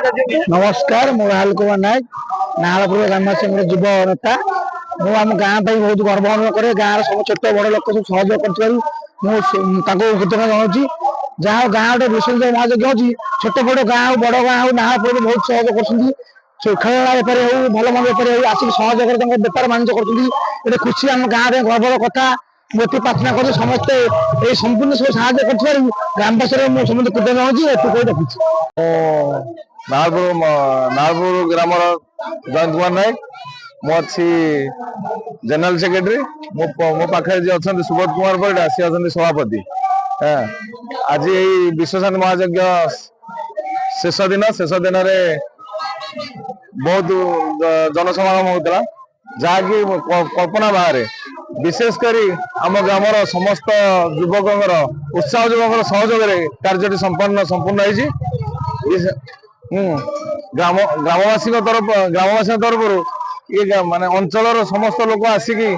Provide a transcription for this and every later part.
नमस्कार मु राहुल कुमार नायक नाहलपुर ग्रामवासी युव नेता मु आम गाँ बहुत गर्व अनुभव करे गाँव सब छोट बड़ लोक सब सहयोग कर कृतज्ञ जनाऊँ जहाँ गाँव गोटे विश्वविद्यालय महायज्ञ अच्छी छोट बड़ गाँव बड़ गाँव नाहलपुर बहुत सहयोग कर खेलना बेपारी हो भल मन बेपारी हो आसिक सहयोग बेपार बाणिज्य कर खुशी आम गाँव में गर्वर कथा मुझे प्रार्थना कर समस्ते ये संपूर्ण सब साहय कर ग्रामवासी मुझे कृतज्ञ जनाऊँ रखी नालपुर ग्राम जयंत कुमार नायक मुझे जनरल सेक्रेटरी मो पाखे जी अच्छा सुबोध कुमार परिडा सी अच्छा सभापति आज यही विश्वशांति महायज्ञ शेष दिन में बहुत जनसमागम होता जहाँकि कल्पना बाहर विशेषकर आम ग्राम समस्त युवक उत्साह युवक सहयोग कार्य संपूर्ण ग्रामवासी तरफ ये माने अंचल समस्त लोक आसिकी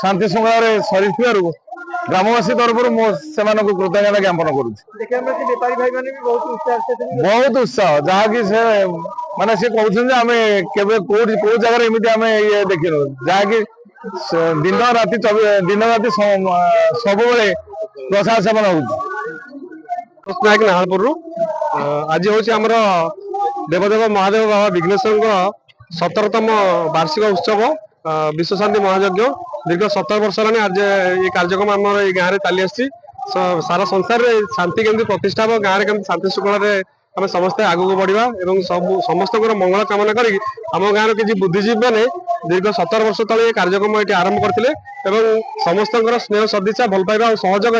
शांति श्रृंखला सरी ग्रामवासी तरफ से कृतज्ञता ज्ञापन बहुत उत्साह जहाँकि से माने से कहते आम कौ जगह एमती आम ये देखिनु जहाँकि दिन राति सब प्रसाद सेवन हो नायक नाहलपुर आज हूँ आमर देवदेव महादेव बाबा विघ्नेश्वर 17तम वार्षिक उत्सव विश्वशांति महायज्ञ दीर्घ 17 वर्ष है आज ये कार्यक्रम आम गाँव में चली आसी सारा संसार में शांति केमती प्रतिष्ठा हो गाँव में शांति श्रृंखला आम समस्ते आगू बढ़ा और समस्त मंगल कामना करी आम गाँव किसी बुद्धिजीवी मैंने दीर्घ 17 वर्ष तले ये कार्यक्रम ये आरंभ करते समस्त स्नेह सदिच्छा भल पाइबा और सहयोग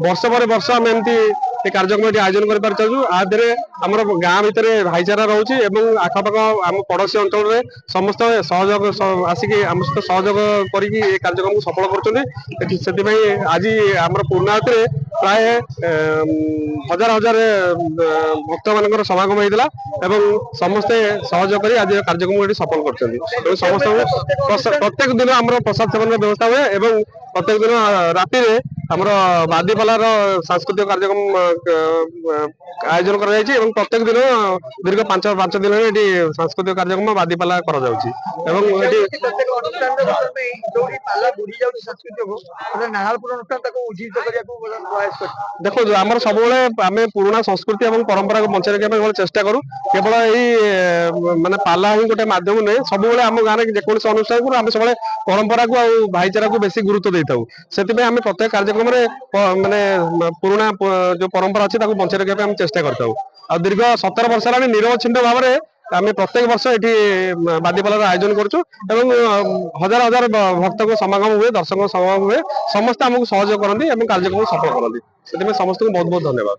वर्ष पर वर्ष आम एमती ये कार्यक्रम ये आयोजन कर आम गाँ भितर भाईचारा रोचे आखपाख आम पड़ोशी अंचल में समस्त सहयोग आसिक आम सहित सहयोग करके कार्यक्रम को सफल कर आज आम पूर्णावत प्राय हजार हजार भक्त मान समागम होता समस्ते सहयोग कर आज कार्यक्रम को सफल कर समस्त प्रत्येक दिन आम प्रसाद सेवन व्यवस्था हुए प्रत्येक दिन राति आमर बादीपालार सांस्कृतिक कार्यक्रम आयोजन कर प्रत्येक दिन दीर्घ पांच दिन सांस्कृतिक कार्यक्रम बादीपाला देखो आम सब आम पुराना संस्कृति और परंपरा को बचाई रखा चेष्टा करूँ केवल यही माने पाला ही गोटे मध्यम नुहे सब आम गाँव में जेकोसी अनुष्ठान करूँ आम सब परंपरा को भाईचारा को बेसी गुरुत्व देता से आम प्रत्येक कार्यक्रम माने पुराना जो परंपरा अच्छी बचाई रखा चेष्टा करता आ दीर्घ 17 वर्ष है निरवच्छिन्न भाव में आम प्रत्येक वर्ष ये बादीपालार आयोजन करूँ हजार हजार भक्त को समागम हुए दर्शक समागम हुए समस्त आमको सहयोग करती कार्यक्रम सफल करती से समस्त को बहुत बहुत धन्यवाद।